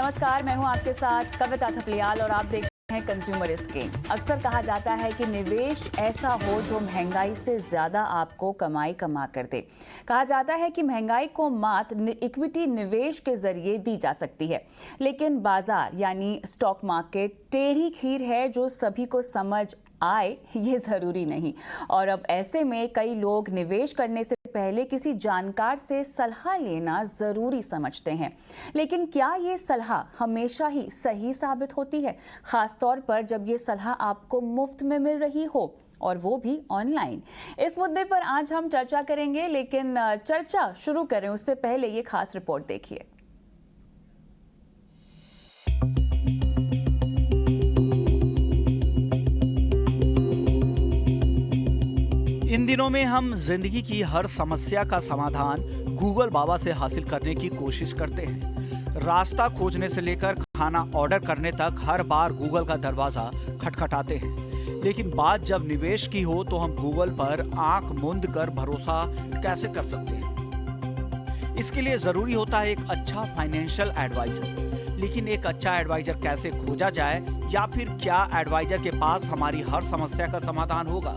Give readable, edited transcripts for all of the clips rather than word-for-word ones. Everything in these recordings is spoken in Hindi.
नमस्कार, मैं हूं आपके साथ कविता थपलियाल और आप देख रहे हैं कंज्यूमर स्कीम। अक्सर कहा जाता है कि निवेश ऐसा हो जो महंगाई से ज्यादा आपको कमाई कमा कर दे। कहा जाता है कि महंगाई को मात इक्विटी निवेश के जरिए दी जा सकती है, लेकिन बाजार यानी स्टॉक मार्केट टेढ़ी खीर है जो सभी को समझ आए ये जरूरी नहीं। और अब ऐसे में कई लोग निवेश करने से पहले किसी जानकार से सलाह लेना जरूरी समझते हैं, लेकिन क्या ये सलाह हमेशा ही सही साबित होती है, खासतौर पर जब ये सलाह आपको मुफ्त में मिल रही हो और वो भी ऑनलाइन। इस मुद्दे पर आज हम चर्चा करेंगे, लेकिन चर्चा शुरू करें उससे पहले ये खास रिपोर्ट देखिए। इन दिनों में हम जिंदगी की हर समस्या का समाधान गूगल बाबा से हासिल करने की कोशिश करते हैं। रास्ता खोजने से लेकर खाना ऑर्डर करने तक हर बार गूगल का दरवाजा खटखटाते हैं। लेकिन बात जब निवेश की हो तो हम गूगल पर आंख मूंद कर भरोसा कैसे कर सकते हैं? इसके लिए जरूरी होता है एक अच्छा फाइनेंशियल एडवाइजर। लेकिन एक अच्छा एडवाइजर कैसे खोजा जाए, या फिर क्या एडवाइजर के पास हमारी हर समस्या का समाधान होगा,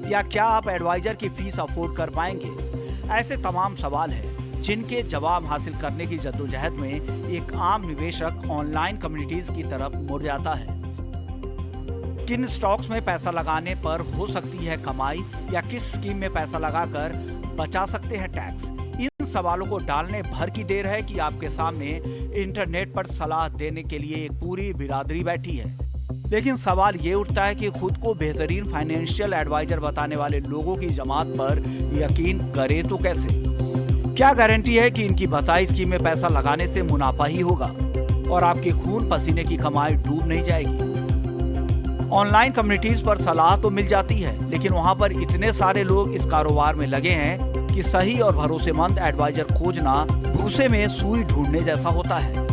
या क्या आप एडवाइजर की फीस अफोर्ड कर पाएंगे? ऐसे तमाम सवाल हैं जिनके जवाब हासिल करने की जद्दोजहद में एक आम निवेशक ऑनलाइन कम्युनिटीज की तरफ मुड़ जाता है। किन स्टॉक्स में पैसा लगाने पर हो सकती है कमाई, या किस स्कीम में पैसा लगाकर बचा सकते हैं टैक्स? इन सवालों को डालने भर की देर है कि आपके सामने इंटरनेट पर सलाह देने के लिए एक पूरी बिरादरी बैठी है। लेकिन सवाल ये उठता है कि खुद को बेहतरीन फाइनेंशियल एडवाइजर बताने वाले लोगों की जमात पर यकीन करें तो कैसे? क्या गारंटी है कि इनकी बताई स्कीम में पैसा लगाने से मुनाफा ही होगा और आपके खून पसीने की कमाई डूब नहीं जाएगी? ऑनलाइन कम्युनिटीज पर सलाह तो मिल जाती है, लेकिन वहां पर इतने सारे लोग इस कारोबार में लगे हैं कि सही और भरोसेमंद एडवाइजर खोजना भूसे में सुई ढूंढने जैसा होता है।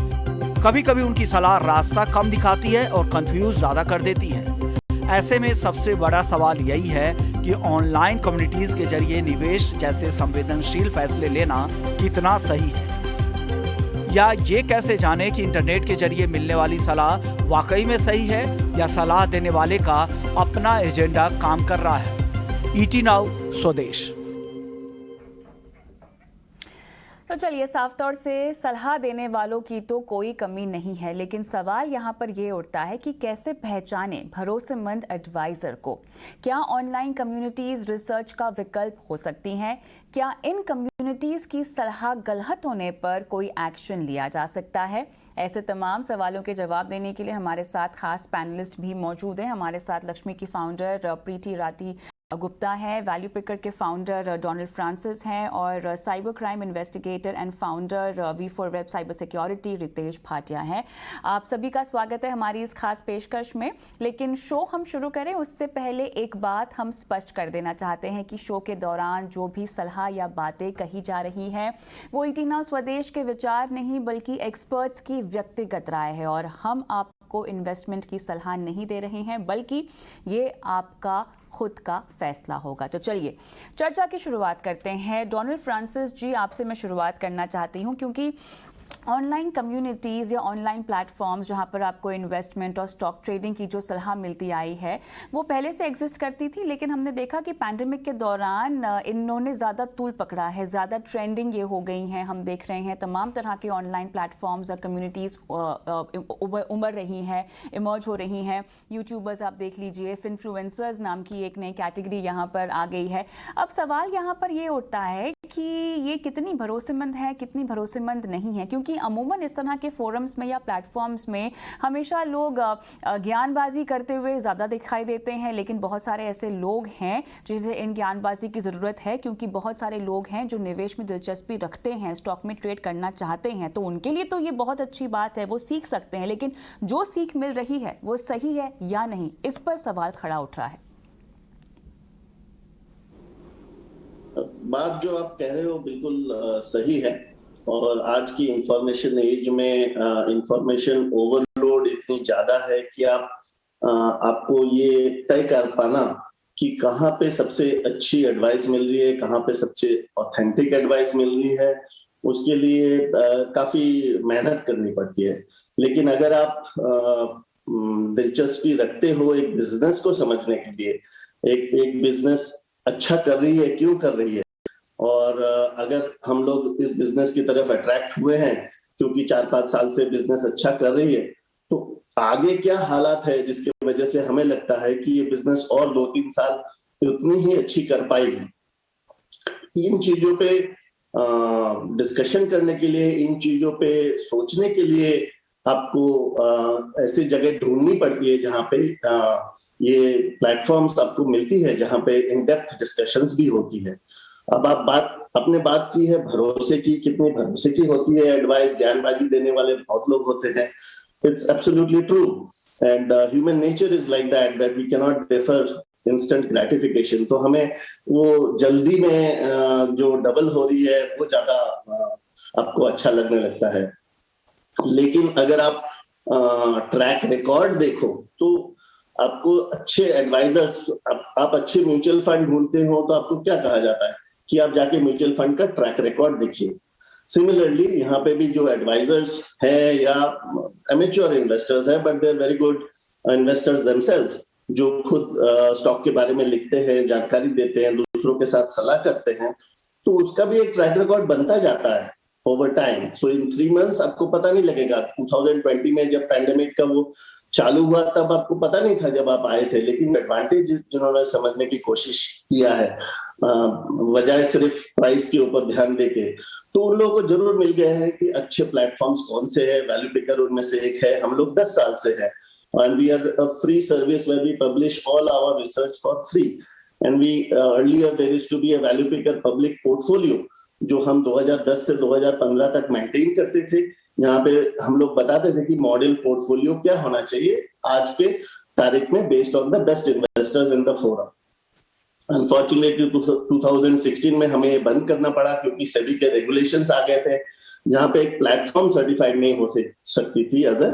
कभी कभी उनकी सलाह रास्ता कम दिखाती है और कंफ्यूज ज्यादा कर देती है। ऐसे में सबसे बड़ा सवाल यही है कि ऑनलाइन कम्युनिटीज के जरिए निवेश जैसे संवेदनशील फैसले लेना कितना सही है, या ये कैसे जाने कि इंटरनेट के जरिए मिलने वाली सलाह वाकई में सही है, या सलाह देने वाले का अपना एजेंडा काम कर रहा है। ईटी नाउ स्वदेश। तो चलिए, साफ तौर से सलाह देने वालों की तो कोई कमी नहीं है, लेकिन सवाल यहाँ पर ये उठता है कि कैसे पहचाने भरोसेमंद एडवाइजर को। क्या ऑनलाइन कम्युनिटीज रिसर्च का विकल्प हो सकती हैं? क्या इन कम्युनिटीज की सलाह गलत होने पर कोई एक्शन लिया जा सकता है? ऐसे तमाम सवालों के जवाब देने के लिए हमारे साथ खास पैनलिस्ट भी मौजूद हैं। हमारे साथ लक्ष्मी की फाउंडर प्रीति राठी गुप्ता है, वैल्यू पिकर के फाउंडर डोनाल्ड फ्रांसिस हैं, और cyber crime investigator and founder V4 web cyber security Ritesh Bhatia हैं। आप सभी का स्वागत है हमारी इस खास पेशकश में। लेकिन शो हम शुरू करें उससे पहले एक बात हम स्पष्ट कर देना चाहते हैं कि शो के दौरान जो भी सलाह या बातें कही जा रही हैं वो ईटी नाउ स्वदेश के विचार नहीं बल्कि एक्सपर्ट्स की व्यक्तिगत राय है, और हम आपको इन्वेस्टमेंट की सलाह नहीं दे रहे हैं, बल्कि ये आपका खुद का फैसला होगा। तो चलिए चर्चा की शुरुआत करते हैं। डोनाल्ड फ्रांसिस जी, आपसे मैं शुरुआत करना चाहती हूं, क्योंकि ऑनलाइन कम्युनिटीज़ या ऑनलाइन प्लेटफॉर्म्स जहां पर आपको इन्वेस्टमेंट और स्टॉक ट्रेडिंग की जो सलाह मिलती आई है वो पहले से एग्जिस्ट करती थी, लेकिन हमने देखा कि पैंडेमिक के दौरान इन्होंने ज़्यादा तूल पकड़ा है, ज़्यादा ट्रेंडिंग ये हो गई हैं। हम देख रहे हैं तमाम तरह के ऑनलाइन प्लेटफॉर्म्स और कम्युनिटीज़ उमड़ रही हैं, इमर्ज हो रही हैं। यूट्यूबर्स आप देख लीजिए, इन्फ्लुएंसर्स नाम की एक नई कैटेगरी यहाँ पर आ गई है। अब सवाल यहाँ पर ये उठता है कि ये कितनी भरोसेमंद है, कितनी भरोसेमंद नहीं है, क्योंकि अमूमन इस तरह के फोरम्स में या प्लेटफॉर्म्स में हमेशा लोग ज्ञानबाजी करते हुए ज़्यादा दिखाई देते हैं, लेकिन बहुत सारे ऐसे लोग हैं जिन्हें इन ज्ञानबाजी की ज़रूरत है, क्योंकि बहुत सारे लोग हैं जो निवेश में दिलचस्पी रखते हैं, स्टॉक में ट्रेड करना चाहते हैं, तो उनके लिए तो ये बहुत अच्छी बात है, वो सीख सकते हैं। लेकिन जो सीख मिल रही है वो सही है या नहीं, इस पर सवाल खड़ा उठ रहा है। बात जो आप कह रहे हो बिल्कुल सही है, और आज की इंफॉर्मेशन एज में इंफॉर्मेशन ओवरलोड इतनी ज्यादा है कि आपको ये तय कर पाना कि कहाँ पे सबसे अच्छी एडवाइस मिल रही है, कहाँ पे सबसे ऑथेंटिक एडवाइस मिल रही है, उसके लिए काफी मेहनत करनी पड़ती है। लेकिन अगर आप दिलचस्पी रखते हो एक बिजनेस को समझने के लिए, एक बिजनेस अच्छा कर रही है, क्यों कर रही है, और अगर हम लोग इस बिजनेस की तरफ अट्रैक्ट हुए हैं क्योंकि 4-5 साल से बिजनेस अच्छा कर रही है, तो आगे क्या हालात है जिसकी वजह से हमें लगता है कि ये बिजनेस और 2-3 साल उतनी ही अच्छी कर पाएगी। इन चीजों पे डिस्कशन करने के लिए, इन चीजों पे सोचने के लिए आपको ऐसी जगह ढूंढनी पड़ती है जहाँ पे ये प्लेटफॉर्म्स आपको मिलती है, जहाँ पे इन डेप्थ डिस्कशंस भी होती है। अब आपने बात की है भरोसे की, कितनी भरोसे की होती है एडवाइस, ज्ञानबाजी देने वाले बहुत लोग होते हैं। It's absolutely true, and human nature is like that we can not defer instant gratification. तो हमें वो जल्दी में जो डबल हो रही है वो ज्यादा आपको अच्छा लगने लगता है। लेकिन अगर आप ट्रैक रिकॉर्ड देखो तो आपको अच्छे एडवाइजर्स, आप अच्छे म्यूचुअल फंड ढूंढते हो तो आपको क्या कहा जाता है कि आप जाके म्यूचुअल फंड का ट्रैक रिकॉर्ड देखिए। सिमिलरली यहाँ पे भी जो एडवाइजर्स है या एमेच्योर इन्वेस्टर्स है, but they are very good investors themselves, जो खुद स्टॉक के बारे में लिखते हैं, जानकारी देते हैं, दूसरों के साथ सलाह करते हैं, तो उसका भी एक ट्रैक रिकॉर्ड बनता जाता है ओवर टाइम। सो इन 3 months आपको पता नहीं लगेगा। 2020 में जब पैंडेमिक का वो चालू हुआ तब आपको पता नहीं था जब आप आए थे, लेकिन एडवांटेज जिन्होंने समझने की कोशिश किया है वजह सिर्फ प्राइस के ऊपर ध्यान देके, तो उन लोगों को जरूर मिल गया है कि अच्छे प्लेटफॉर्म्स कौन से हैं। वैल्यू पिकर उनमें से एक है। हम लोग 10 साल से हैं and we are a free service where we publish all our research for free, and we earlier there used to be a value picker public portfolio जो हम 2010 से 2015 तक मेंटेन करते थे, यहाँ पे हम लोग बताते थे कि मॉडल पोर्टफोलियो क्या होना चाहिए आज के तारीख में based on the best investors in the forum. Unfortunately 2016 में हमें ये बंद करना पड़ा क्योंकि सेबी के रेगुलेशंस आ गए थे, जहाँ पे एक प्लेटफॉर्म सर्टिफाइड नहीं हो सकती थी एज अ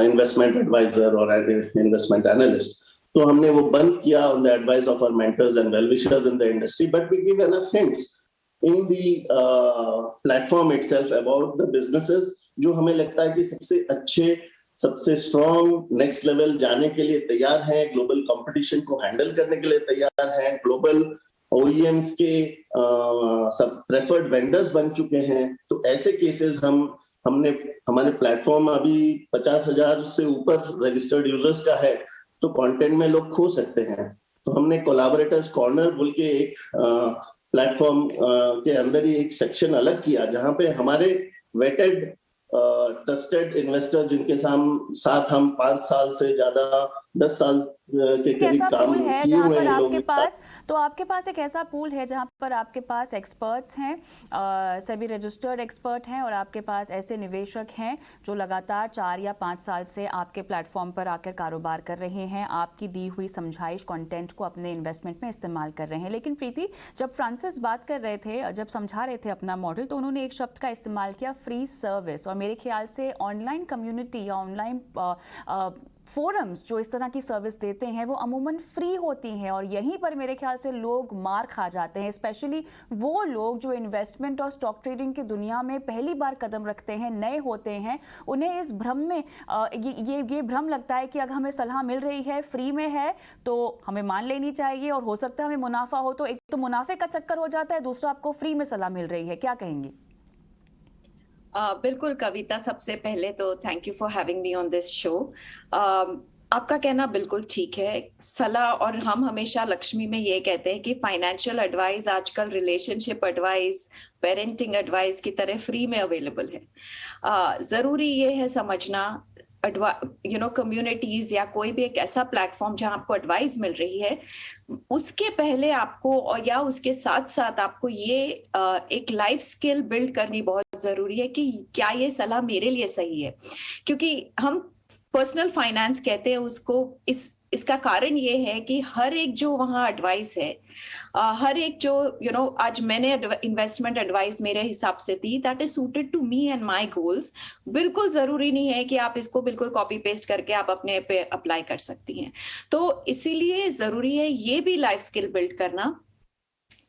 इन्वेस्टमेंट एडवाइजर और इन्वेस्टमेंट एनालिस्ट। तो हमने वो बंद किया on the advice of our mentors and well wishers in the industry, but we give enough hints in the platform itself about the businesses जो हमें लगता है कि सबसे अच्छे, सबसे स्ट्रॉन्ग, नेक्स्ट लेवल जाने के लिए तैयार हैं, ग्लोबल कंपटीशन को हैंडल करने के लिए तैयार हैं, ग्लोबल OEMs के सब प्रेफर्ड वेंडर्स बन चुके हैं। तो ऐसे केसेस हमने हमारे प्लेटफॉर्म अभी 50,000 से ऊपर रजिस्टर्ड यूजर्स का है, तो कंटेंट में लोग खो सकते हैं। तो हमने कोलैबोरेटर्स कॉर्नर बोल के एक प्लेटफॉर्म के अंदर ही एक सेक्शन अलग किया जहां पे हमारे वेटेड ट्रस्टेड इन्वेस्टर जिनके साथ हम 5 साल से ज्यादा 10 साल के करीब काम किए हुए हैं लोगों के पास। तो आपके पास एक ऐसा पूल है जहां पर आपके पास एक्सपर्ट्स हैं, सभी रजिस्टर्ड एक्सपर्ट हैं, और आपके पास ऐसे निवेशक हैं जो लगातार 4 या 5 साल से आपके प्लेटफॉर्म पर आकर कारोबार कर रहे हैं, आपकी दी हुई समझाइश कंटेंट को अपने इन्वेस्टमेंट में इस्तेमाल कर रहे हैं। लेकिन प्रीति, जब फ्रांसिस बात कर रहे थे, जब समझा रहे थे अपना मॉडल, तो उन्होंने एक शब्द का इस्तेमाल किया, फ्री सर्विस। और मेरे ख्याल से ऑनलाइन कम्युनिटी या ऑनलाइन फोरम्स जो इस तरह की सर्विस देते हैं वो अमूमन फ्री होती हैं, और यहीं पर मेरे ख्याल से लोग मार खा जाते हैं, स्पेशली वो लोग जो इन्वेस्टमेंट और स्टॉक ट्रेडिंग की दुनिया में पहली बार कदम रखते हैं, नए होते हैं। उन्हें इस भ्रम में ये भ्रम लगता है कि अगर हमें सलाह मिल रही है, फ्री में है, तो हमें मान लेनी चाहिए, और हो सकता है हमें मुनाफा हो। तो एक तो मुनाफे का चक्कर हो जाता है, दूसरा आपको फ्री में सलाह मिल रही है। क्या कहेंगी? बिल्कुल कविता, सबसे पहले तो thank you for having me on this show. आपका कहना बिल्कुल ठीक है। सलाह, और हम हमेशा लक्ष्मी में ये कहते हैं कि फाइनेंशियल एडवाइस आजकल रिलेशनशिप एडवाइस, पेरेंटिंग एडवाइस की तरह फ्री में अवेलेबल है। जरूरी ये है समझना, कम्युनिटीज या कोई भी एक ऐसा प्लेटफॉर्म जहां आपको एडवाइस मिल रही है, उसके पहले आपको और या उसके साथ साथ आपको ये एक लाइफ स्किल बिल्ड करनी बहुत जरूरी है कि क्या ये सलाह मेरे लिए सही है। क्योंकि हम पर्सनल फाइनेंस कहते हैं उसको, इसका कारण ये है कि हर एक जो वहाँ एडवाइस है, हर एक जो आज मैंने इन्वेस्टमेंट एडवाइस मेरे हिसाब से दी, that is suited to me and my goals. बिल्कुल जरूरी नहीं है कि आप इसको बिल्कुल कॉपी पेस्ट करके आप अपने पे अप्लाई कर सकती हैं। तो इसीलिए जरूरी है ये भी लाइफ स्किल बिल्ड करना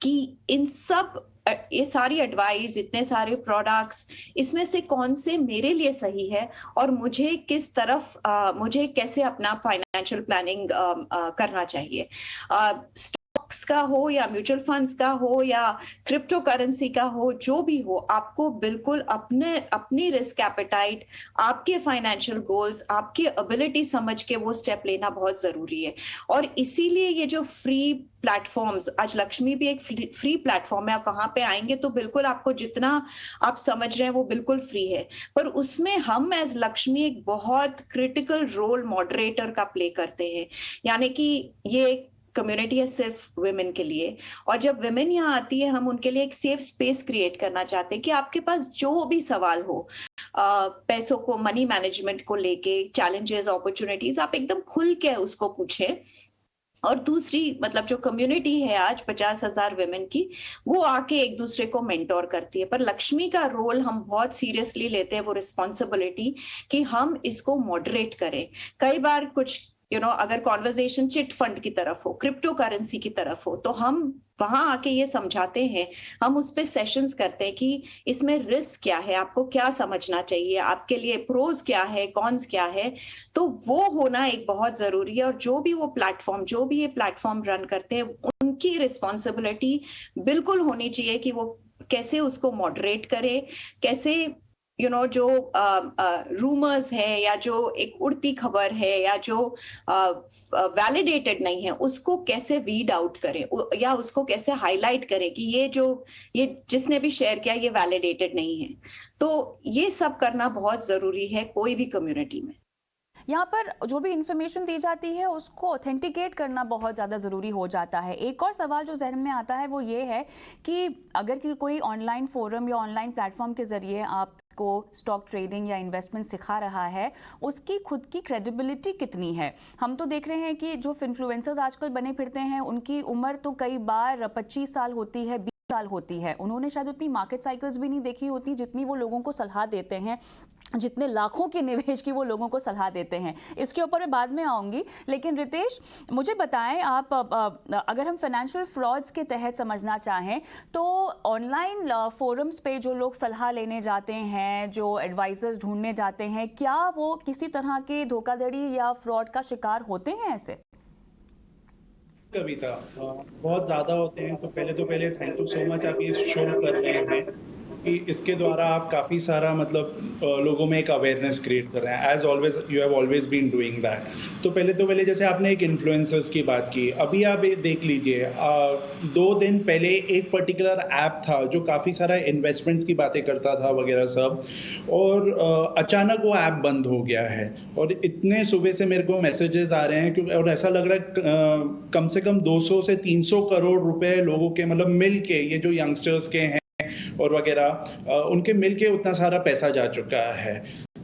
कि इन सब ये सारी एडवाइस, इतने सारे प्रोडक्ट्स, इसमें से कौन से मेरे लिए सही है और मुझे किस तरफ मुझे कैसे अपना फाइनेंशियल प्लानिंग करना चाहिए। स्टॉक्स का हो या म्यूचुअल फंड्स का हो या क्रिप्टो करेंसी का हो, जो भी हो, आपको बिल्कुल अपनी रिस्क एपेटाइट, आपके फाइनेंशियल गोल्स, आपकी एबिलिटी समझ के वो स्टेप लेना बहुत जरूरी है। और इसीलिए ये जो फ्री प्लेटफॉर्म्स, आज लक्ष्मी भी एक फ्री प्लेटफॉर्म है, आप वहां पे आएंगे तो बिल्कुल आपको जितना आप समझ रहे हैं वो बिल्कुल फ्री है, पर उसमें हम एज लक्ष्मी एक बहुत क्रिटिकल रोल मॉडरेटर का प्ले करते हैं। यानी कि ये कम्युनिटी है सिर्फ विमेन के लिए, और जब विमेन यहाँ आती है हम उनके लिए एक सेफ स्पेस क्रिएट करना चाहते हैं कि आपके पास जो भी सवाल हो पैसों को, मनी मैनेजमेंट को लेके, चैलेंजेस, अपॉर्चुनिटीज, आप एकदम खुल के उसको पूछें। और दूसरी मतलब जो कम्युनिटी है आज 50,000 विमेन की, वो आके एक दूसरे को मेंटोर करती है। पर लक्ष्मी का रोल हम बहुत सीरियसली लेते हैं, वो रिस्पॉन्सिबिलिटी कि हम इसको मॉडरेट करें। कई बार कुछ अगर कॉन्वर्जेशन चिट फंड की तरफ हो, क्रिप्टो करेंसी की तरफ हो, तो हम वहां आके ये समझाते हैं, हम उस पे सेशंस करते हैं कि इसमें रिस्क क्या है, आपको क्या समझना चाहिए, आपके लिए प्रोज क्या है, कॉन्स क्या है। तो वो होना एक बहुत जरूरी है। और जो भी ये प्लेटफॉर्म रन करते हैं, उनकी रिस्पॉन्सिबिलिटी बिल्कुल होनी चाहिए कि वो कैसे उसको मॉडरेट करें, कैसे जो रूमर्स है या जो एक उड़ती खबर है या जो वैलिडेटेड नहीं है, उसको कैसे वीड आउट करें या उसको कैसे हाईलाइट करें कि ये जिसने भी शेयर किया ये वैलिडेटेड नहीं है। तो ये सब करना बहुत जरूरी है कोई भी कम्युनिटी में। यहाँ पर जो भी इंफॉर्मेशन दी जाती है उसको ऑथेंटिकेट करना बहुत ज़्यादा ज़रूरी हो जाता है। एक और सवाल जो जहन में आता है वो ये है कि अगर कोई ऑनलाइन फोरम या ऑनलाइन प्लेटफॉर्म के ज़रिए आपको स्टॉक ट्रेडिंग या इन्वेस्टमेंट सिखा रहा है, उसकी खुद की क्रेडिबिलिटी कितनी है। हम तो देख रहे हैं कि जो इन्फ्लुएंसर्स आजकल बने फिरते हैं उनकी उम्र तो कई बार 25 साल होती है, 20 साल होती है। उन्होंने शायद उतनी मार्केट साइकिल्स भी नहीं देखी होती जितनी वो लोगों को सलाह देते हैं, जितने लाखों के निवेश की वो लोगों को सलाह देते हैं। इसके ऊपर मैं बाद में आऊँगी, लेकिन रितेश मुझे बताएं आप, अगर हम फाइनेंशियल फ्रॉड्स के तहत समझना चाहें तो ऑनलाइन फोरम्स पे जो लोग सलाह लेने जाते हैं, जो एडवाइजर्स ढूंढने जाते हैं, क्या वो किसी तरह के धोखाधड़ी या फ्रॉड का शिकार होते हैं? ऐसे कविता बहुत ज़्यादा होते हैं। तो पहले थैंक यू सो मच आप ये शो कर रहे हैं कि इसके द्वारा आप काफ़ी सारा मतलब लोगों में एक अवेयरनेस क्रिएट कर रहे हैं। As always you have always been doing that. तो पहले जैसे आपने एक इन्फ्लुएंसर्स की बात की, अभी आप देख लीजिए 2 दिन पहले एक पर्टिकुलर ऐप था जो काफ़ी सारा इन्वेस्टमेंट्स की बातें करता था वगैरह सब, और अचानक वो ऐप बंद हो गया है। और इतने सुबह से मेरे को मैसेजेस आ रहे हैं क्योंकि, और ऐसा लग रहा है कम से कम 200 से 300 करोड़ रुपए लोगों के मतलब मिल के, ये जो यंगस्टर्स के हैं और वगैरह उनके मिलके उतना सारा पैसा जा चुका है।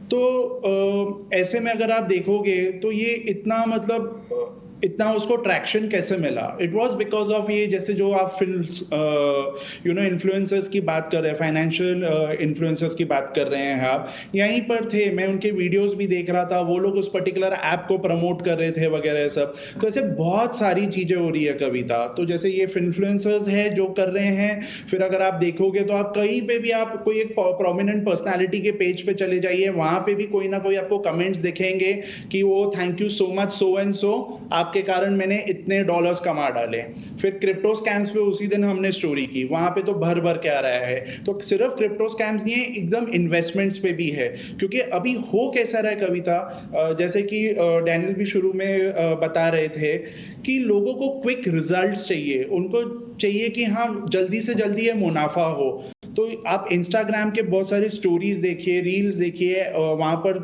तो ऐसे में अगर आप देखोगे तो ये इतना मतलब इतना उसको ट्रैक्शन कैसे मिला? इट वॉज बिकॉज ऑफ ये, जैसे जो आप इन्फ्लुएंसर्स की बात कर रहे हैं, फाइनेंशियल इन्फ्लुएंसर्स की बात कर रहे हैं आप, यहीं पर थे, मैं उनके वीडियोस भी देख रहा था, वो लोग उस पर्टिकुलर ऐप को प्रमोट कर रहे थे वगैरह सब। तो ऐसे बहुत सारी चीजें हो रही है कविता। तो जैसे ये इन्फ्लुएंसर्स है जो कर रहे हैं, फिर अगर आप देखोगे तो आप कहीं पे भी आप कोई एक प्रोमिनेंट पर्सनैलिटी के पेज पे चले जाइए, वहां पे भी कोई ना कोई आपको कमेंट्स दिखेंगे कि वो thank you so much so and so, के कारण मैंने इतने डॉलर्स कमा डाले। फिर क्रिप्टो स्कैम्स पे उसी दिन हमने स्टोरी की, वहां पे तो भर के आ रहा है। तो सिर्फ क्रिप्टो स्कैम्स नहीं है, एकदम इन्वेस्टमेंट्स पे भी है। क्योंकि अभी हो कैसा रहा है कविता, जैसे कि डैनियल भी शुरू में बता रहे थे कि लोगों को क्विक रिजल्ट्स चाहिए, उनको चाहिए कि हाँ जल्दी से जल्दी ये मुनाफा हो। तो आप इंस्टाग्राम के बहुत सारे स्टोरीज देखिए, रील्स देखिए, वहां पर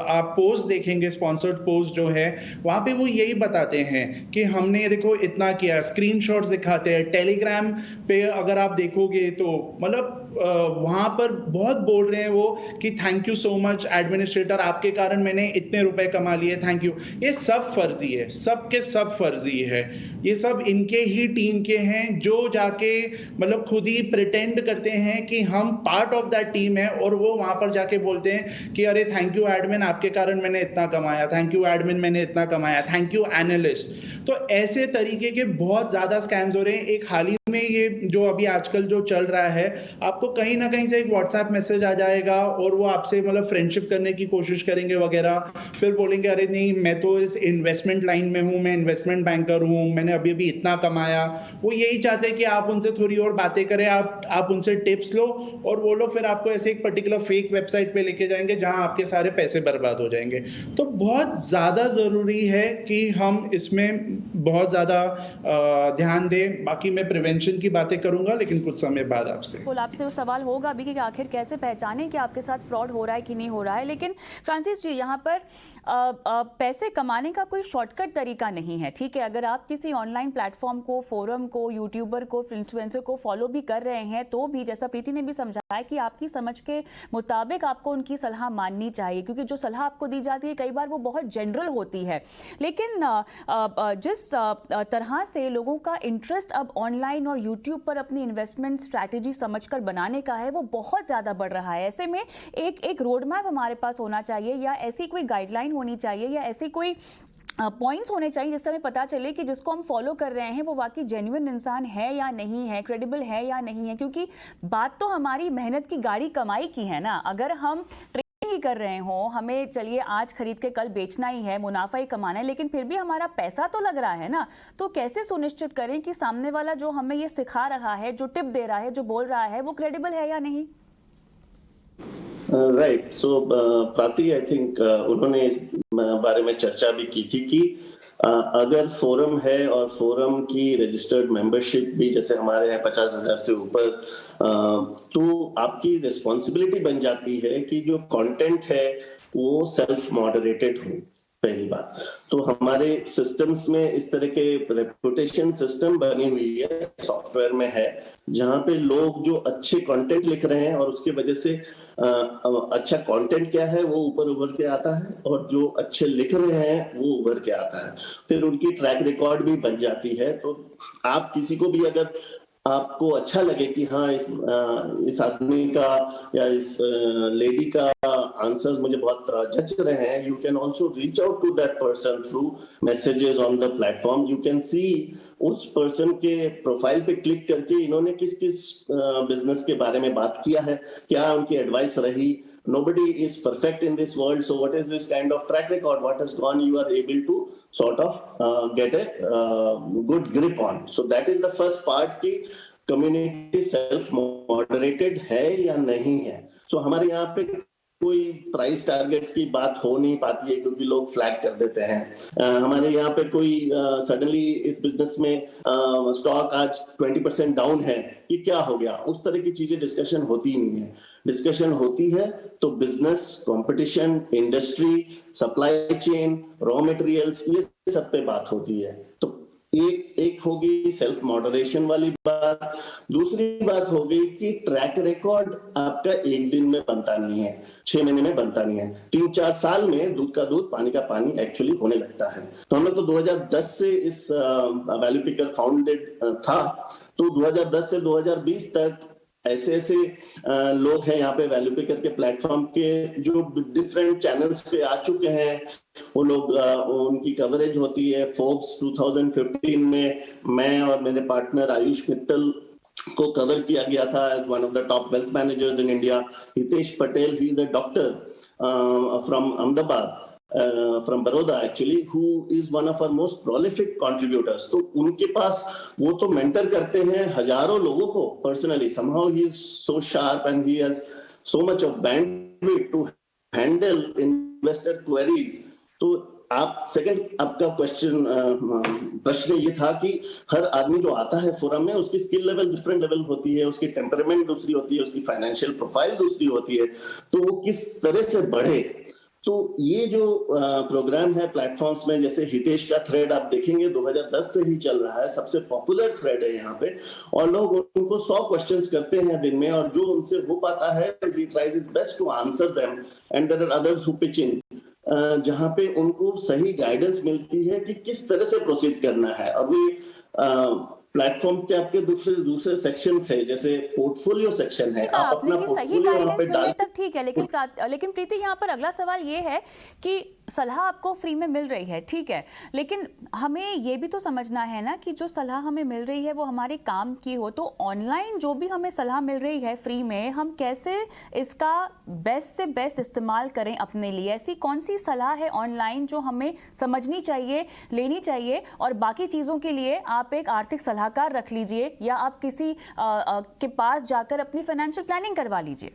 आप पोस्ट देखेंगे, स्पॉन्सर्ड पोस्ट जो है, वहां पे वो यही बताते हैं कि हमने देखो इतना किया, स्क्रीनशॉट्स दिखाते हैं। टेलीग्राम पे अगर आप देखोगे तो मतलब वहां पर बहुत बोल रहे हैं वो कि thank you so much administrator, आपके कारण मैंने इतने रुपए कमा लिए, थैंक यू। ये सब फर्जी है, सबके सब फर्जी है। ये सब इनके ही टीम के हैं जो जाके मतलब खुद ही प्रिटेंड करते हैं कि हम पार्ट ऑफ दैट टीम है, और वो वहां पर जाके बोलते हैं कि अरे थैंक यू एडमिन, आपके कारण मैंने इतना कमाया, थैंक यू एडमिन मैंने इतना कमाया, थैंक यू एनालिस्ट। तो ऐसे तरीके के बहुत ज्यादा स्कैम्स हो रहे हैं। एक हाल ही में ये जो अभी आजकल जो चल रहा है, आपको कहीं ना कहीं से एक व्हाट्सएप मैसेज आ जाएगा और वो आपसे मतलब फ्रेंडशिप करने की कोशिश करेंगे वगैरह, फिर बोलेंगे अरे नहीं मैं तो इस इन्वेस्टमेंट लाइन में हूँ, मैं इन्वेस्टमेंट बैंकर हूँ, मैंने अभी अभी इतना कमाया। वो यही चाहते हैं कि आप उनसे थोड़ी और बातें करें, आप उनसे टिप्स लो, और वो लोग फिर आपको ऐसे एक पर्टिकुलर फेक वेबसाइट पे लेके जाएंगे जहां आपके सारे पैसे बर्बाद हो जाएंगे। तो बहुत ज्यादा जरूरी है कि हम इसमें बहुत ज्यादा ध्यान दें। बाकी मैं प्रिवेंशन की बातें करूंगा लेकिन कुछ समय बाद आपसे। बिल्कुल, आपसे वो सवाल होगा अभी कि आखिर कैसे पहचानें कि आपके साथ फ्रॉड हो रहा है कि नहीं हो रहा है। लेकिन फ्रांसिस जी, यहाँ पर पैसे कमाने का कोई शॉर्टकट तरीका नहीं है, ठीक है। अगर आप किसी ऑनलाइन प्लेटफॉर्म को, फोरम को, यूट्यूबर को, इन्फ्लुएंसर को फॉलो भी कर रहे हैं तो भी, जैसा प्रीति ने भी समझाया कि आपकी समझ के मुताबिक आपको उनकी सलाह माननी चाहिए, क्योंकि जो सलाह आपको दी जाती है कई बार वो बहुत जनरल होती है। लेकिन जिस तरह से लोगों का इंटरेस्ट अब ऑनलाइन और यूट्यूब पर अपनी इन्वेस्टमेंट स्ट्रैटेजी समझकर बनाने का है, वो बहुत ज़्यादा बढ़ रहा है। ऐसे में एक रोड मैप हमारे पास होना चाहिए, या ऐसी कोई गाइडलाइन होनी चाहिए, या ऐसी कोई पॉइंट्स होने चाहिए जिससे हमें पता चले कि जिसको हम फॉलो कर रहे हैं वो वाकई जेन्युइन इंसान है या नहीं है, क्रेडिबल है या नहीं है। क्योंकि बात तो हमारी मेहनत की गाड़ी कमाई की है ना। अगर हम ही कर रहे हो, हमें चलिए आज खरीद के कल बेचना ही है, मुनाफा ही कमाना है, लेकिन फिर भी हमारा पैसा तो लग रहा है ना। तो कैसे सुनिश्चित करें कि सामने वाला जो हमें ये सिखा रहा है, जो टिप दे रहा है, जो बोल रहा है, वो क्रेडिबल है या नहीं? राइट, सो प्राति आई थिंक उन्होंने इस बारे में चर्चा भी की थी कि अगर फोरम है और फोरम की रजिस्टर्ड मेंबरशिप भी जैसे हमारे यहाँ 50,000 से ऊपर, तो आपकी रिस्पॉन्सिबिलिटी बन जाती है कि जो कंटेंट है वो सेल्फ मॉडरेटेड हो। पहली बात तो हमारे सिस्टम्स में इस तरह के रेपुटेशन सिस्टम बनी हुई है, सॉफ्टवेयर में है, जहां पे लोग जो अच्छे कंटेंट लिख रहे हैं और उसकी वजह से अच्छा कंटेंट क्या है वो ऊपर उभर के आता है, और जो अच्छे लिख रहे हैं वो उभर के आता है, फिर उनकी ट्रैक रिकॉर्ड भी बन जाती है। तो आप किसी को भी अगर आपको अच्छा लगे कि हाँ इस आदमी का या इस लेडी का आंसर्स मुझे बहुत जच रहे हैं, you can also reach out to that person through messages on the platform. You can see उस पर्सन के प्रोफाइल पे क्लिक करके इन्होंने किस किस बिजनेस के बारे में बात किया है, क्या उनकी एडवाइस रही। Nobody is perfect in this world, so what is this kind of track record? What has gone you are able to sort of get a good grip on. So that is the first part कि community self moderated है या नहीं है। So हमारे यहाँ पे कोई प्राइस टारगेट्स की बात हो नहीं पाती है क्योंकि लोग फ्लैग कर देते हैं। हमारे यहाँ पे कोई सडनली इस बिजनेस में स्टॉक आज 20% डाउन है, ये क्या हो गया, उस तरह की चीजें डिस्कशन होती ही नहीं है। डिस्कशन होती है तो business, competition, industry, supply chain, raw materials, ये सब पे बात होती है। तो एक होगी सेल्फ मॉडरेशन वाली बात। दूसरी बात हो गई कि ट्रैक रिकॉर्ड आपका एक दिन में बनता नहीं है, 6 महीने में बनता नहीं है, 3-4 साल में दूध का दूध पानी का पानी एक्चुअली होने लगता है। तो हम लोग तो 2010 से इस वैल्यू पिकर फाउंडेड था, तो 2010 से 2020 तक ऐसे लोग हैं यहाँ पे वैल्यू पिकर के प्लेटफॉर्म के जो डिफरेंट चैनल्स पे आ चुके हैं। वो लोग उनकी कवरेज होती है। फोर्ब्स 2015 में मैं और मेरे पार्टनर आयुष मित्तल को कवर किया गया था as one of the top wealth managers in India. Hitesh Patel, he is a doctor from Ahmedabad, from Baroda actually, who is one of our most prolific contributors. तो उनके पास वो तो मेंटर करते हैं हजारों लोगों को personally. Somehow he is so sharp and he has so much of bandwidth to handle investor queries. तो आप सेकंड आपका प्रश्न ये था कि हर आदमी जो आता है फोरम में उसकी स्किल लेवल डिफरेंट लेवल होती है, उसकी टेम्परामेंट दूसरी होती है, उसकी फाइनेंशियल प्रोफाइल दूसरी होती है, तो वो किस तरह से बढ़े। तो ये जो प्रोग्राम है प्लेटफॉर्म्स में, जैसे हितेश का थ्रेड आप देखेंगे 2010 से ही चल रहा है, सबसे पॉपुलर थ्रेड है यहाँ पे, और लोग उनको 100 क्वेश्चंस करते हैं दिन में, और जो उनसे हो पाता है he tries his best to answer them, and there are others who pitch in, जहाँ पे उनको सही गाइडेंस मिलती है कि किस तरह से प्रोसीड करना है। अभी प्लेटफॉर्म के आपके दूसरे सेक्शन है, जैसे पोर्टफोलियो सेक्शन है, आप आपने अपना कि सही पोर्टफोलियो वहां गाइडेंस पे मिलने डाल। तक ठीक है, लेकिन प्रीति यहाँ पर अगला सवाल ये है कि सलाह आपको फ्री में मिल रही है, ठीक है, लेकिन हमें ये भी तो समझना है ना कि जो सलाह हमें मिल रही है वो हमारे काम की हो। तो ऑनलाइन जो भी हमें सलाह मिल रही है फ्री में, हम कैसे इसका बेस्ट से बेस्ट इस्तेमाल करें अपने लिए? ऐसी कौन सी सलाह है ऑनलाइन जो हमें समझनी चाहिए, लेनी चाहिए, और बाकी चीज़ों के लिए आप एक आर्थिक सलाहकार रख लीजिए या आप किसी के पास जाकर अपनी फाइनेंशियल प्लानिंग करवा लीजिए?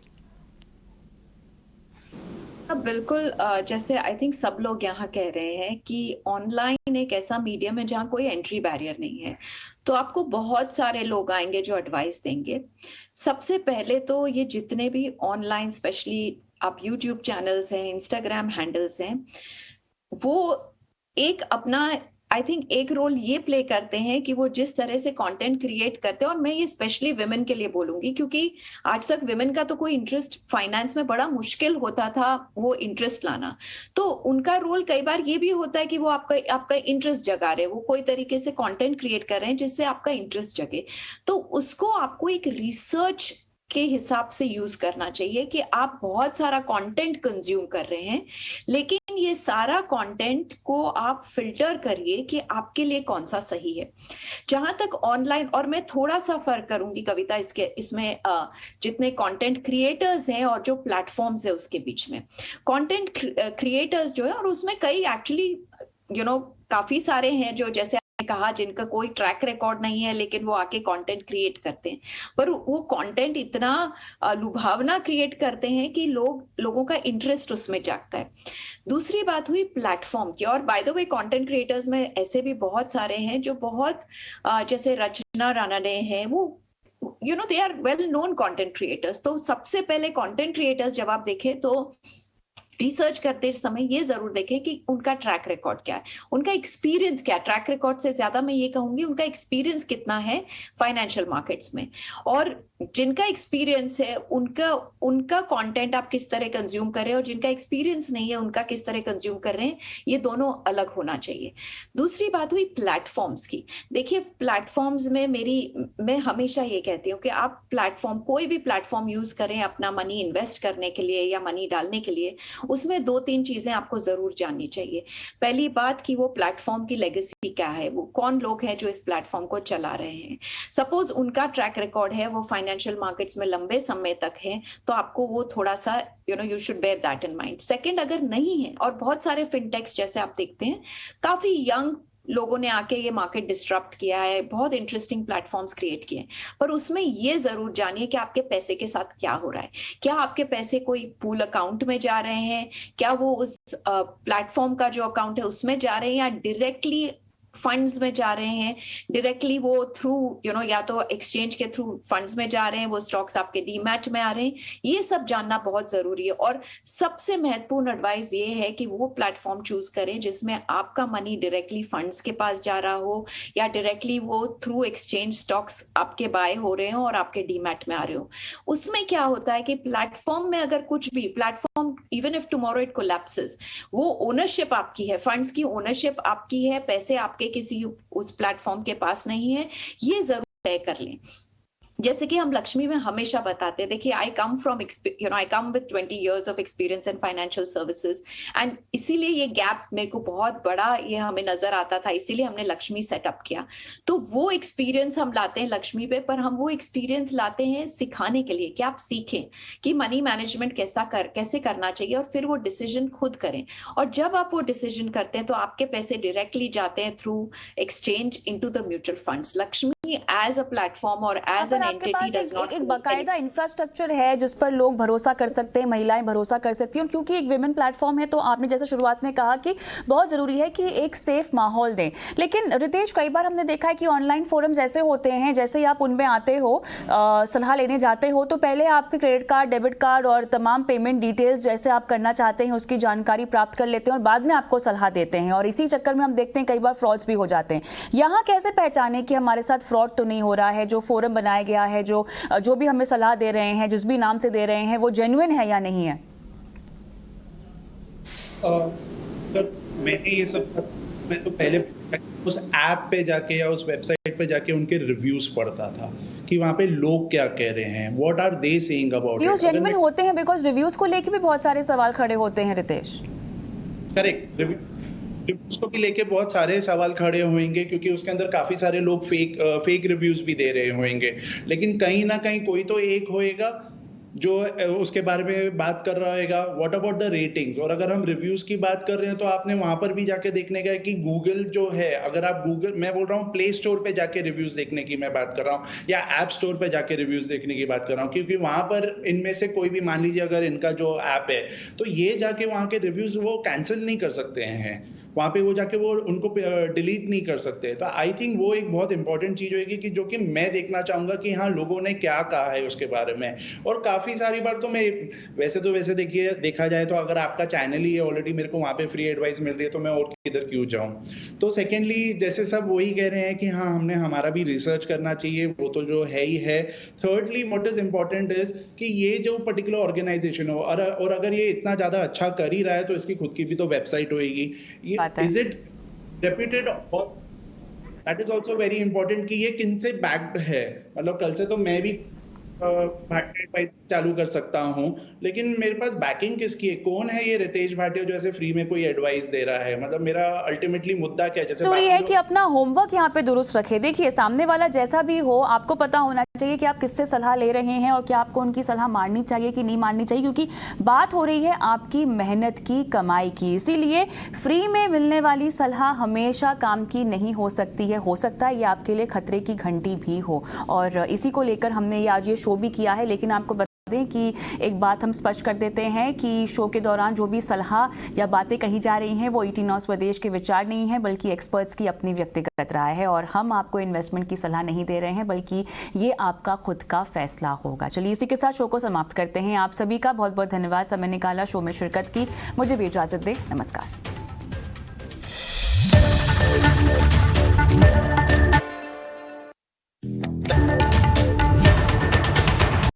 बिल्कुल, जैसे आई थिंक सब लोग यहाँ कह रहे हैं कि ऑनलाइन एक ऐसा मीडियम है जहाँ कोई एंट्री बैरियर नहीं है, तो आपको बहुत सारे लोग आएंगे जो एडवाइस देंगे। सबसे पहले तो ये जितने भी ऑनलाइन, स्पेशली आप यूट्यूब चैनल्स हैं, इंस्टाग्राम हैंडल्स हैं, वो एक अपना आई थिंक एक रोल ये प्ले करते हैं कि वो जिस तरह से कंटेंट क्रिएट करते हैं, और मैं ये स्पेशली विमेन के लिए बोलूंगी क्योंकि आज तक विमेन का तो कोई इंटरेस्ट, फाइनेंस में बड़ा मुश्किल होता था वो इंटरेस्ट लाना, तो उनका रोल कई बार ये भी होता है कि वो आपका इंटरेस्ट जगा रहे हैं, वो कोई तरीके से कंटेंट क्रिएट कर रहे हैं जिससे आपका इंटरेस्ट जगे, तो उसको आपको एक रिसर्च के हिसाब से यूज करना चाहिए कि आप बहुत सारा कंटेंट कंज्यूम कर रहे हैं, लेकिन ये सारा कंटेंट को आप फिल्टर करिए कि आपके लिए कौन सा सही है। जहां तक ऑनलाइन, और मैं थोड़ा सा फर्क करूंगी कविता इसमें जितने कंटेंट क्रिएटर्स हैं और जो प्लेटफॉर्म्स है उसके बीच में। कंटेंट क्रिएटर्स जो है, और उसमें कई एक्चुअली काफी सारे हैं जो, जैसे कहा, जिनका कोई ट्रैक रिकॉर्ड नहीं है लेकिन वो आके कंटेंट क्रिएट करते हैं, पर वो कंटेंट इतना लुभावना क्रिएट करते हैं कि लोगों का इंटरेस्ट उसमें जागता है। दूसरी बात हुई प्लेटफॉर्म की, और by the way content creators में ऐसे भी बहुत सारे हैं जो बहुत जैसे रचना रानडे हैं, वो they are well known content creators. तो सबसे पहले कंटेंट क्रिएटर्स जब आप देखें तो रिसर्च करते समय ये जरूर देखें कि उनका ट्रैक रिकॉर्ड क्या है, उनका एक्सपीरियंस क्या है। ट्रैक रिकॉर्ड से ज्यादा मैं ये कहूंगी उनका एक्सपीरियंस कितना है फाइनेंशियल मार्केट्स में, और जिनका एक्सपीरियंस है उनका कंटेंट आप किस तरह कंज्यूम कर रहे हैं, और जिनका एक्सपीरियंस नहीं है उनका किस तरह कंज्यूम कर रहे हैं, ये दोनों अलग होना चाहिए। दूसरी बात हुई प्लेटफॉर्म्स की। देखिए, प्लेटफॉर्म्स में मैं हमेशा ये कहती हूँ कि आप कोई भी प्लेटफॉर्म यूज करें अपना मनी इन्वेस्ट करने के लिए या मनी डालने के लिए, उसमें 2-3 चीजें आपको जरूर जाननी चाहिए। पहली बात कि वो प्लेटफॉर्म की लेगेसी क्या है, वो कौन लोग हैं जो इस प्लेटफॉर्म को चला रहे हैं। सपोज उनका ट्रैक रिकॉर्ड है, वो फाइनेंशियल मार्केट्स में लंबे समय तक है, तो आपको वो थोड़ा सा you should bear that in mind. Second, अगर नहीं है, और बहुत सारे फिनटेक्स जैसे आप देखते हैं, काफी यंग लोगों ने आके ये मार्केट डिस्टर्ब किया है, बहुत इंटरेस्टिंग प्लेटफॉर्म्स क्रिएट किए, पर उसमें ये जरूर जानिए कि आपके पैसे के साथ क्या हो रहा है। क्या आपके पैसे कोई पूल अकाउंट में जा रहे हैं, क्या वो उस प्लेटफॉर्म का जो अकाउंट है उसमें जा रहे हैं, या डायरेक्टली फंड्स में जा रहे हैं, डायरेक्टली वो थ्रू या तो एक्सचेंज के थ्रू फंड्स में जा रहे हैं, वो स्टॉक्स आपके डीमैट में आ रहे हैं। ये सब जानना बहुत जरूरी है। और सबसे महत्वपूर्ण एडवाइस ये है कि वो प्लेटफॉर्म चूज करें जिसमें आपका मनी डायरेक्टली फंड्स के पास जा रहा हो, या डायरेक्टली वो थ्रू एक्सचेंज स्टॉक्स आपके बाय हो रहे हो और आपके डीमैट में आ रहे हो। उसमें क्या होता है कि प्लेटफॉर्म में अगर कुछ भी, platform even if tomorrow it collapses, वो ओनरशिप आपकी है, फंड्स की ओनरशिप आपकी है, पैसे आपके किसी उस प्लेटफॉर्म के पास नहीं है, ये जरूर तय कर लें। जैसे कि हम लक्ष्मी में हमेशा बताते हैं, देखिए I come with 20 years of experience in financial services, and इसीलिए ये गैप मेरे को बहुत बड़ा ये हमें नजर आता था, इसीलिए हमने लक्ष्मी सेटअप किया। तो वो एक्सपीरियंस हम लाते हैं लक्ष्मी पे, पर हम वो एक्सपीरियंस लाते हैं सिखाने के लिए कि आप सीखें कि मनी मैनेजमेंट कैसे करना चाहिए, और फिर वो डिसीजन खुद करें। और जब आप वो डिसीजन करते हैं तो आपके पैसे डायरेक्टली जाते हैं through exchange into the mutual funds. Lakshmi as a platform और एज अगर एन आपके एंटिटी पास डज नॉट एक बाकायदा इंफ्रास्ट्रक्चर है जिस पर लोग भरोसा कर सकते हैं, महिलाएं भरोसा कर सकती हैं, और क्योंकि एक विमेन प्लेटफॉर्म है तो आपने जैसे शुरुआत में कहा कि बहुत ज़रूरी है कि एक सेफ माहौल दें। लेकिन रितेश, कई बार हमने देखा है कि ऑनलाइन फोरम्स ऐसे होते हैं, जैसे ही आप उनमें आते हो, सलाह लेने जाते हो, तो पहले आपके क्रेडिट कार्ड, डेबिट कार्ड और तमाम पेमेंट डिटेल्स जैसे आप करना चाहते हैं उसकी जानकारी प्राप्त कर लेते हैं और बाद में आपको सलाह देते हैं, और इसी चक्कर में हम देखते हैं कई बार फ्रॉड्स भी हो जाते हैं। यहाँ कैसे पहचाने कि हमारे साथ फ्रॉड तो नहीं हो रहा है, जो फोरम बनाया गया है, जो भी हमें सलाह दे रहे हैं, जिस भी नाम से दे रहे हैं, वो जेन्युइन है या नहीं है? मैं तो पहले उस ऐप पे जाके या उस वेबसाइट पे जाके उनके रिव्यूज पढ़ता था कि वहाँ पे लोग क्या कह रहे हैं, what are they saying about it. Reviews genuine होते हैं, बिकॉज रिव्यूज को लेके भी बहुत सारे सवाल खड़े होते हैं रितेश। करेक्ट, रिव्यूज को भी लेके बहुत सारे सवाल खड़े होंगे क्योंकि उसके अंदर काफी सारे लोग फेक रिव्यूज भी दे रहे होंगे, लेकिन कहीं ना कहीं कोई तो एक होएगा जो उसके बारे में बात कर रहा होगा। What about the ratings? और अगर हम रिव्यूज की बात कर रहे हैं तो आपने वहां पर भी जाके देखने का है कि गूगल जो है, अगर आप गूगल, मैं बोल रहा हूँ प्ले स्टोर पे जाके रिव्यूज देखने की मैं बात कर रहा हूँ, या ऐप स्टोर पे जाके रिव्यूज देखने की बात कर रहा हूँ, क्योंकि वहां पर इनमें से कोई भी, मान लीजिए अगर इनका जो ऐप है तो ये जाके वहां के रिव्यूज वो कैंसिल नहीं कर सकते हैं, वहां पे वो जाके वो उनको डिलीट नहीं कर सकते। तो आई थिंक वो एक बहुत इंपॉर्टेंट चीज होगी कि जो कि मैं देखना चाहूंगा कि हाँ लोगों ने क्या कहा है उसके बारे में। और काफी सारी बार तो मैं वैसे देखिए, देखा जाए तो अगर आपका चैनल ही है ऑलरेडी, मेरे को वहां पे फ्री एडवाइस मिल रही है तो मैं और किधर क्यों जाऊं। तो सेकेंडली, जैसे सब वही कह रहे हैं कि हाँ हमने हमारा भी रिसर्च करना चाहिए, वो तो जो है ही है। Thirdly, what is important is कि ये जो पर्टिकुलर ऑर्गेनाइजेशन हो, और अगर ये इतना ज्यादा अच्छा कर ही रहा है तो इसकी खुद की भी तो वेबसाइट होगी। Is it reputed? That is also very important कि ये किन से backed है। मतलब कल से तो मैं भी एडवाइस चालू कर सकता हूँ, लेकिन मेरे पास बैकिंग किसकी है? कौन है ये रितेश भाटिया जो ऐसे फ्री में कोई एडवाइस दे रहा है? मतलब मेरा अल्टीमेटली मुद्दा क्या है? जैसे जरूरी है कि अपना होमवर्क यहाँ पे दुरुस्त रखे। देखिए, सामने वाला जैसा भी हो, आपको पता होना चाहिए कि आप किससे सलाह ले रहे हैं और क्या आपको उनकी सलाह माननी चाहिए कि नहीं माननी चाहिए, क्योंकि बात हो रही है आपकी मेहनत की, कमाई की। इसीलिए फ्री में मिलने वाली सलाह हमेशा काम की नहीं हो सकती है। हो सकता है ये आपके लिए खतरे की घंटी भी हो, और इसी को लेकर हमने आज ये शो भी किया है। लेकिन आपको बता दें कि एक बात हम स्पष्ट कर देते हैं कि शो के दौरान जो भी सलाह या बातें कही जा रही हैं वो ET9 स्वदेश के विचार नहीं है, बल्कि एक्सपर्ट्स की अपनी व्यक्तिगत राय है, और हम आपको इन्वेस्टमेंट की सलाह नहीं दे रहे हैं, बल्कि ये आपका खुद का फैसला होगा। चलिए, इसी के साथ शो को समाप्त करते हैं। आप सभी का बहुत बहुत धन्यवाद, समय निकाला शो में शिरकत की। मुझे भी इजाजत दें, नमस्कार।